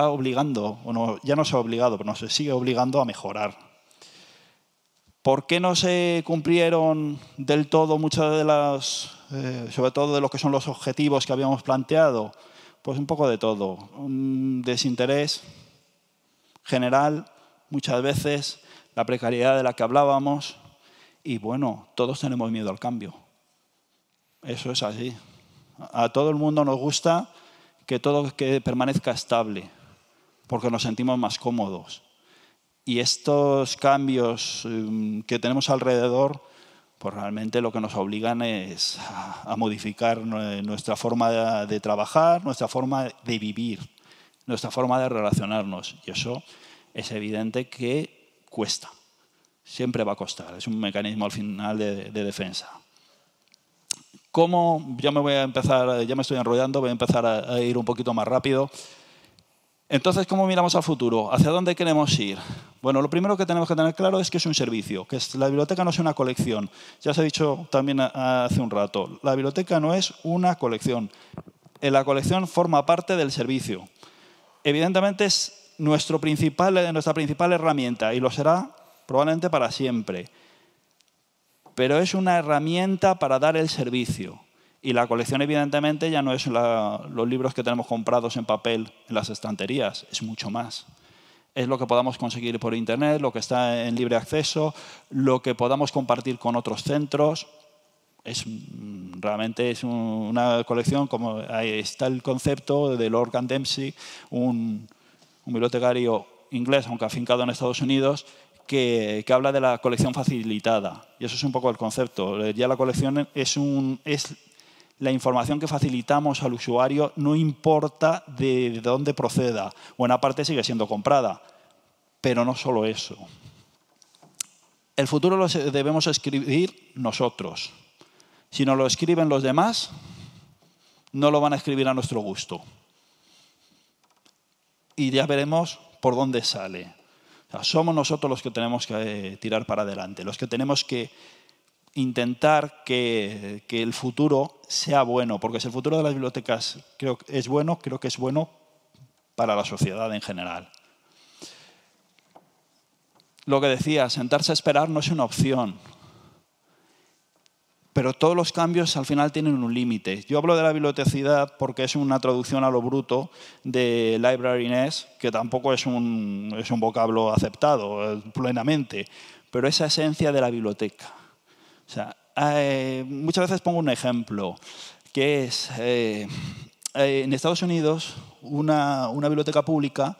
obligando, ya no se ha obligado, pero nos sigue obligando a mejorar. ¿Por qué no se cumplieron del todo muchas de las, sobre todo de lo que son los objetivos que habíamos planteado? Pues un poco de todo. Un desinterés general, muchas veces, la precariedad de la que hablábamos y, bueno, todos tenemos miedo al cambio. Eso es así. A todo el mundo nos gusta que todo permanezca estable, porque nos sentimos más cómodos. Y estos cambios que tenemos alrededor, pues realmente lo que nos obligan es a modificar nuestra forma de trabajar, nuestra forma de vivir, nuestra forma de relacionarnos. Y eso es evidente que cuesta. Siempre va a costar. Es un mecanismo al final de defensa. ¿Cómo? Ya me estoy enrollando, voy a empezar a ir un poquito más rápido. Entonces, ¿cómo miramos al futuro? ¿Hacia dónde queremos ir? Bueno, lo primero que tenemos que tener claro es que es un servicio, que la biblioteca no es una colección. Ya os he dicho también hace un rato, la biblioteca no es una colección. La colección forma parte del servicio. Evidentemente es nuestra principal herramienta y lo será probablemente para siempre. Pero es una herramienta para dar el servicio. Y la colección, evidentemente, ya no es los libros que tenemos comprados en papel en las estanterías, es mucho más. Es lo que podamos conseguir por Internet, lo que está en libre acceso, lo que podamos compartir con otros centros. Realmente es una colección, como ahí está el concepto de Lord Dempsey, un bibliotecario inglés, aunque afincado en Estados Unidos, que habla de la colección facilitada. Y eso es un poco el concepto. Ya la colección es la información que facilitamos al usuario, no importa de dónde proceda. Buena parte sigue siendo comprada, pero no solo eso. El futuro lo debemos escribir nosotros. Si no lo escriben los demás, no lo van a escribir a nuestro gusto. Y ya veremos por dónde sale. O sea, somos nosotros los que tenemos que tirar para adelante, los que tenemos que intentar que el futuro sea bueno, porque si el futuro de las bibliotecas creo que es bueno para la sociedad en general. Lo que decía, sentarse a esperar no es una opción, pero todos los cambios al final tienen un límite. Yo hablo de la bibliotecidad porque es una traducción a lo bruto de librariness, que tampoco es un vocablo aceptado plenamente, pero esa esencia de la biblioteca. O sea, muchas veces pongo un ejemplo, que es, en Estados Unidos, una biblioteca pública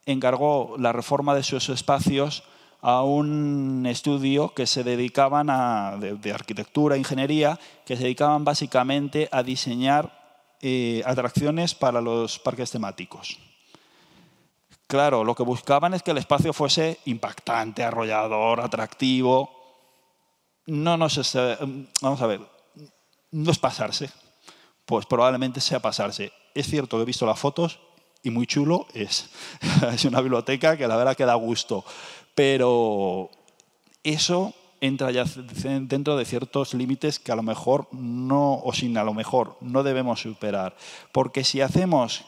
encargó la reforma de sus espacios a un estudio que se dedicaban de arquitectura e ingeniería, que se dedicaban básicamente a diseñar atracciones para los parques temáticos. Claro, lo que buscaban es que el espacio fuese impactante, arrollador, atractivo. Vamos a ver, no es pasarse. Pues probablemente sea pasarse. Es cierto que he visto las fotos y muy chulo es. Es una biblioteca que la verdad que da gusto. Pero eso entra ya dentro de ciertos límites que a lo mejor no debemos superar. Porque si hacemos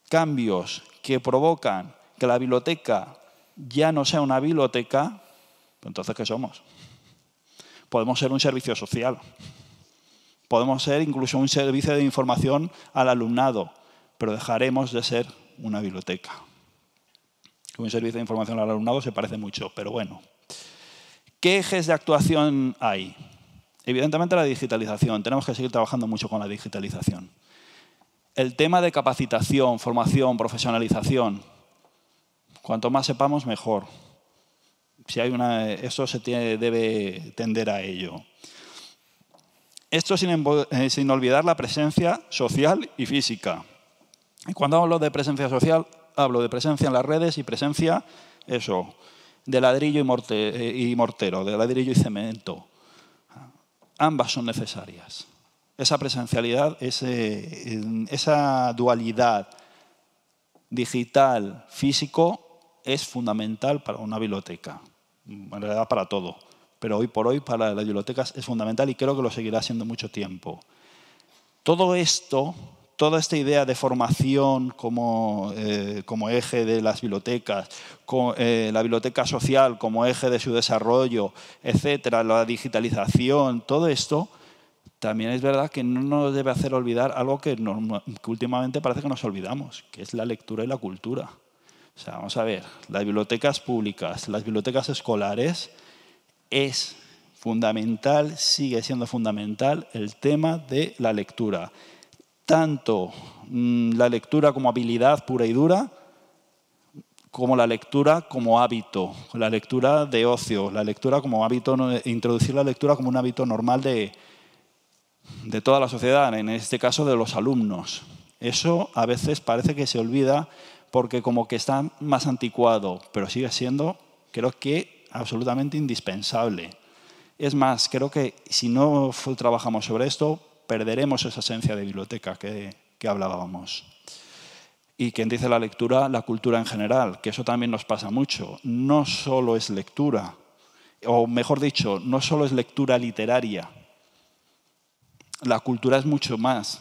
cambios que provocan que la biblioteca ya no sea una biblioteca, entonces ¿qué somos? Podemos ser un servicio social. Podemos ser incluso un servicio de información al alumnado, pero dejaremos de ser una biblioteca. Un servicio de información al alumnado se parece mucho, pero bueno. ¿Qué ejes de actuación hay? Evidentemente la digitalización. Tenemos que seguir trabajando mucho con la digitalización. El tema de capacitación, formación, profesionalización. Cuanto más sepamos, mejor. Eso debe tender a ello. Esto sin olvidar la presencia social y física. Y cuando hablo de presencia social, hablo de presencia en las redes y presencia, de ladrillo y mortero, de ladrillo y cemento. Ambas son necesarias. Esa presencialidad, esa dualidad digital, físico, es fundamental para una biblioteca. En realidad para todo. Pero hoy por hoy para las bibliotecas es fundamental y creo que lo seguirá siendo mucho tiempo. Todo esto, toda esta idea de formación como eje de las bibliotecas, la biblioteca social como eje de su desarrollo, etcétera, la digitalización, todo esto, también es verdad que no nos debe hacer olvidar algo que últimamente parece que nos olvidamos, que es la lectura y la cultura. O sea, vamos a ver, las bibliotecas públicas, las bibliotecas escolares, es fundamental, sigue siendo fundamental el tema de la lectura. Tanto la lectura como habilidad pura y dura, como la lectura como hábito, la lectura de ocio, la lectura como hábito, introducir la lectura como un hábito normal de toda la sociedad, en este caso de los alumnos. Eso a veces parece que se olvida porque como que está más anticuado, pero sigue siendo, creo que, absolutamente indispensable. Es más, creo que si no trabajamos sobre esto, perderemos esa esencia de biblioteca que hablábamos. Y quien dice la lectura, la cultura en general, que eso también nos pasa mucho. No solo es lectura, o mejor dicho, no solo es lectura literaria. La cultura es mucho más.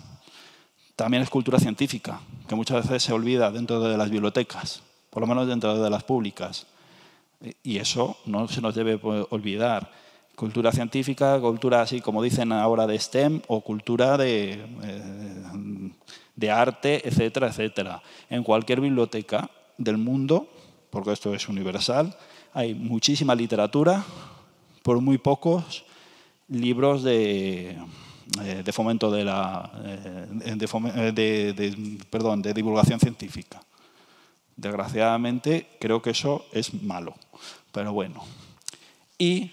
También es cultura científica, que muchas veces se olvida dentro de las bibliotecas, por lo menos dentro de las públicas. Y eso no se nos debe olvidar. Cultura científica, cultura así como dicen ahora de STEM o cultura de arte, etcétera, etcétera. En cualquier biblioteca del mundo, porque esto es universal, hay muchísima literatura por muy pocos libros de fomento de divulgación científica. Desgraciadamente, creo que eso es malo, pero bueno. Y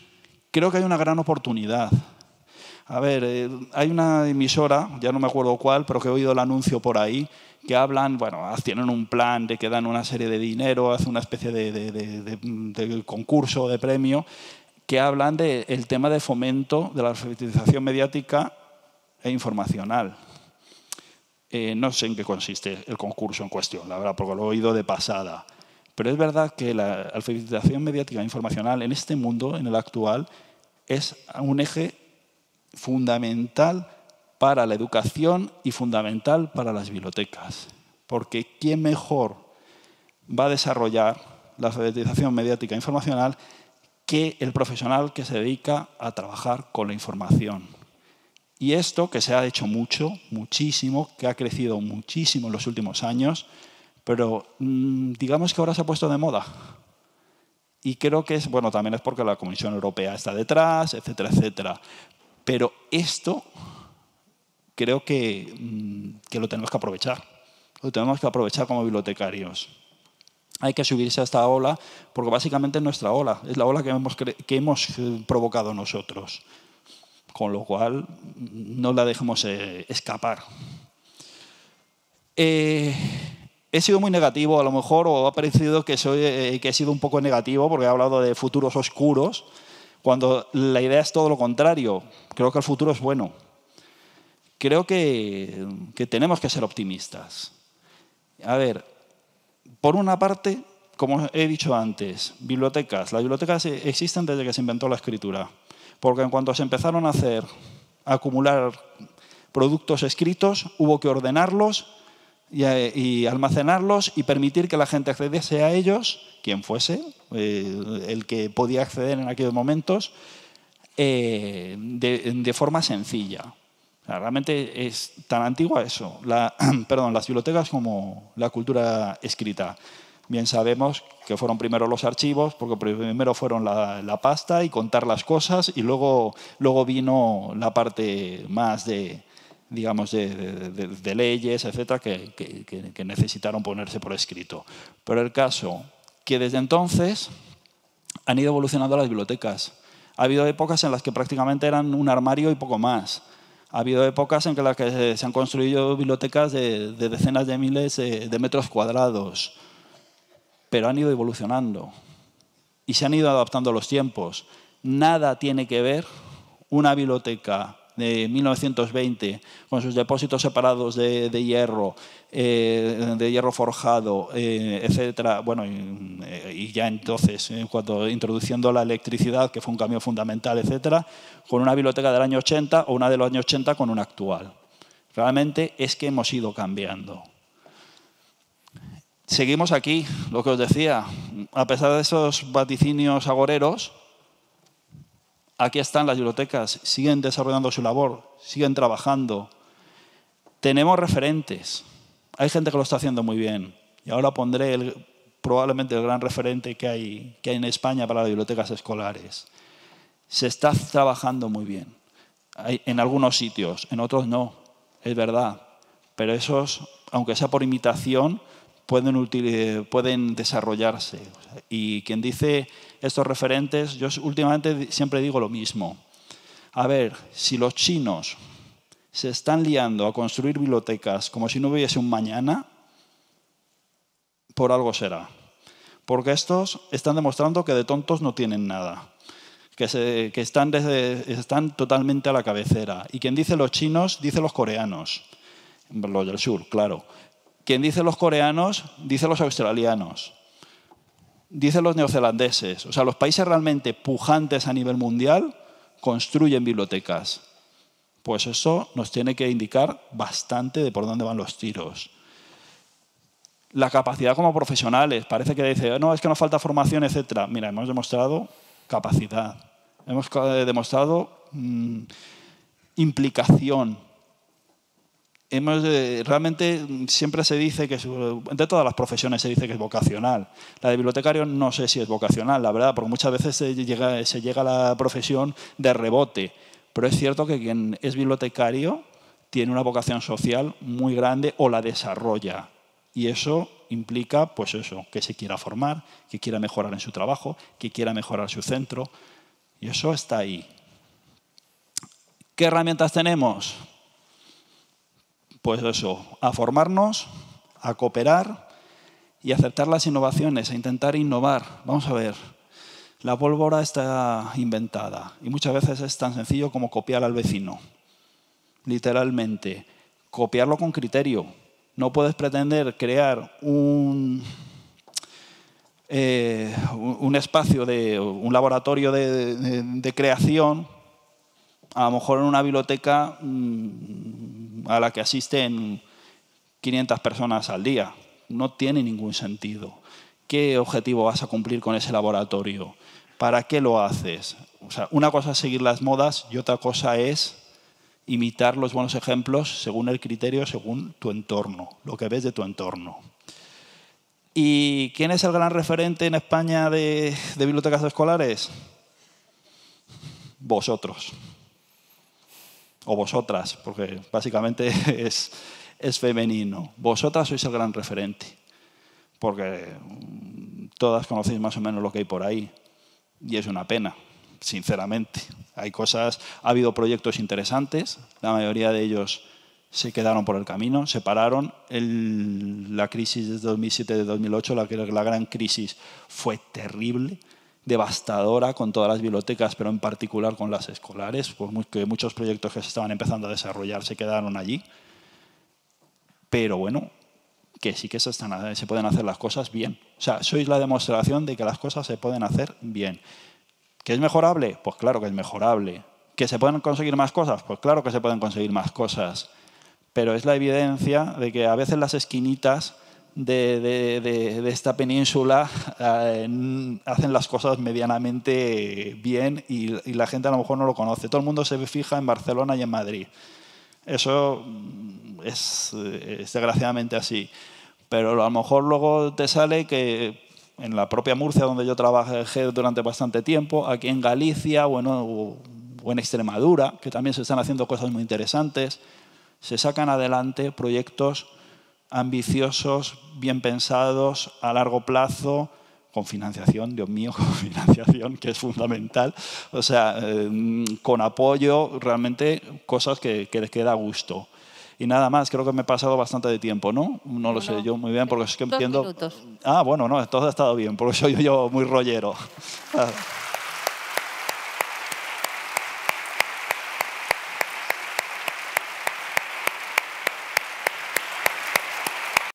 creo que hay una gran oportunidad. A ver, hay una emisora, ya no me acuerdo cuál, pero que he oído el anuncio por ahí, que hablan, tienen un plan de que dan una serie de dinero, hacen una especie de concurso, de premio, que hablan del tema de fomento de la alfabetización mediática e informacional. No sé en qué consiste el concurso en cuestión, la verdad, porque lo he oído de pasada. Pero es verdad que la alfabetización mediática e informacional en este mundo, en el actual, es un eje fundamental para la educación y fundamental para las bibliotecas. Porque ¿quién mejor va a desarrollar la alfabetización mediática e informacional que el profesional que se dedica a trabajar con la información? Y esto que se ha hecho muchísimo, que ha crecido muchísimo en los últimos años, pero digamos que ahora se ha puesto de moda. Y creo que bueno, también es porque la Comisión Europea está detrás, etcétera, etcétera. Pero esto creo que lo tenemos que aprovechar. Lo tenemos que aprovechar como bibliotecarios. Hay que subirse a esta ola, porque básicamente es nuestra ola, es la ola que hemos provocado nosotros. Con lo cual, no la dejemos escapar. He sido muy negativo, a lo mejor, o ha parecido que he sido un poco negativo, porque he hablado de futuros oscuros, cuando la idea es todo lo contrario. Creo que el futuro es bueno. Creo que tenemos que ser optimistas. A ver, por una parte, como he dicho antes, bibliotecas. Las bibliotecas existen desde que se inventó la escritura. Porque en cuanto se empezaron a acumular productos escritos, hubo que ordenarlos y almacenarlos y permitir que la gente accediese a ellos, quien fuese, el que podía acceder en aquellos momentos, de forma sencilla. Realmente es tan antigua eso, las bibliotecas como la cultura escrita. Bien sabemos que fueron primero los archivos, porque primero fueron la pasta y contar las cosas, y luego vino la parte más de leyes, etcétera, que necesitaron ponerse por escrito. Pero el caso que desde entonces han ido evolucionando las bibliotecas. Ha habido épocas en las que prácticamente eran un armario y poco más. Ha habido épocas en las que se han construido bibliotecas de decenas de miles de metros cuadrados, pero han ido evolucionando y se han ido adaptando a los tiempos. Nada tiene que ver una biblioteca de 1920 con sus depósitos separados de hierro forjado, etcétera. Bueno, y ya entonces, cuando introduciendo la electricidad, que fue un cambio fundamental, etcétera, con una biblioteca del año 80 o una de los años 80 con una actual. Realmente es que hemos ido cambiando. Seguimos aquí, lo que os decía, a pesar de esos vaticinios agoreros, aquí están las bibliotecas, siguen desarrollando su labor, siguen trabajando. Tenemos referentes, hay gente que lo está haciendo muy bien. Y ahora pondré probablemente el gran referente que hay en España para las bibliotecas escolares. Se está trabajando muy bien. En algunos sitios, en otros no, es verdad. Pero esos, aunque sea por imitación, pueden desarrollarse. Y quien dice estos referentes, yo últimamente siempre digo lo mismo. A ver, si los chinos se están liando a construir bibliotecas como si no hubiese un mañana, por algo será. Porque estos están demostrando que de tontos no tienen nada, que están totalmente a la cabecera. Y quien dice los chinos, dice los coreanos, los del sur, claro. Quien dice los coreanos, dice los australianos, dice los neozelandeses. O sea, los países realmente pujantes a nivel mundial construyen bibliotecas. Pues eso nos tiene que indicar bastante de por dónde van los tiros. La capacidad como profesionales. Parece que dice, no, es que nos falta formación, etcétera. Mira, hemos demostrado capacidad. Hemos demostrado implicación. Realmente siempre se dice que, de todas las profesiones se dice que es vocacional. La de bibliotecario no sé si es vocacional, la verdad, porque muchas veces se llega a la profesión de rebote. Pero es cierto que quien es bibliotecario tiene una vocación social muy grande o la desarrolla. Y eso implica, pues eso, que se quiera formar, que quiera mejorar en su trabajo, que quiera mejorar su centro. Y eso está ahí. ¿Qué herramientas tenemos? Pues eso, a formarnos, a cooperar y a aceptar las innovaciones, a intentar innovar. Vamos a ver, la pólvora está inventada y muchas veces es tan sencillo como copiar al vecino. Literalmente, copiarlo con criterio. No puedes pretender crear un espacio, un laboratorio de creación, a lo mejor en una biblioteca a la que asisten 500 personas al día. No tiene ningún sentido. ¿Qué objetivo vas a cumplir con ese laboratorio? ¿Para qué lo haces? O sea, una cosa es seguir las modas y otra cosa es imitar los buenos ejemplos según el criterio, según tu entorno, lo que ves de tu entorno. ¿Y quién es el gran referente en España de bibliotecas escolares? Vosotros. O vosotras, porque básicamente es femenino. Vosotras sois el gran referente, porque todas conocéis más o menos lo que hay por ahí. Y es una pena, sinceramente. Hay cosas, ha habido proyectos interesantes, la mayoría de ellos se quedaron por el camino, se pararon. La crisis de 2007, de 2008, la gran crisis fue terrible, devastadora con todas las bibliotecas, pero en particular con las escolares, porque muchos proyectos que se estaban empezando a desarrollar se quedaron allí. Pero bueno, que sí que se pueden hacer las cosas bien. O sea, sois la demostración de que las cosas se pueden hacer bien. ¿Que es mejorable? Pues claro que es mejorable. ¿Que se pueden conseguir más cosas? Pues claro que se pueden conseguir más cosas. Pero es la evidencia de que a veces las esquinitas de esta península hacen las cosas medianamente bien y la gente a lo mejor no lo conoce. Todo el mundo se fija en Barcelona y en Madrid. Eso es desgraciadamente así. Pero a lo mejor luego te sale que en la propia Murcia, donde yo trabajé durante bastante tiempo, aquí en Galicia o en Extremadura, que también se están haciendo cosas muy interesantes, se sacan adelante proyectos ambiciosos, bien pensados, a largo plazo, con financiación, Dios mío, con financiación, que es fundamental. O sea, con apoyo, realmente cosas que les queda a gusto. Y nada más, creo que me he pasado bastante de tiempo, ¿no? No lo sé yo muy bien, porque es que entiendo... 2 minutos. Ah, bueno, no, todo ha estado bien, porque soy yo muy rollero.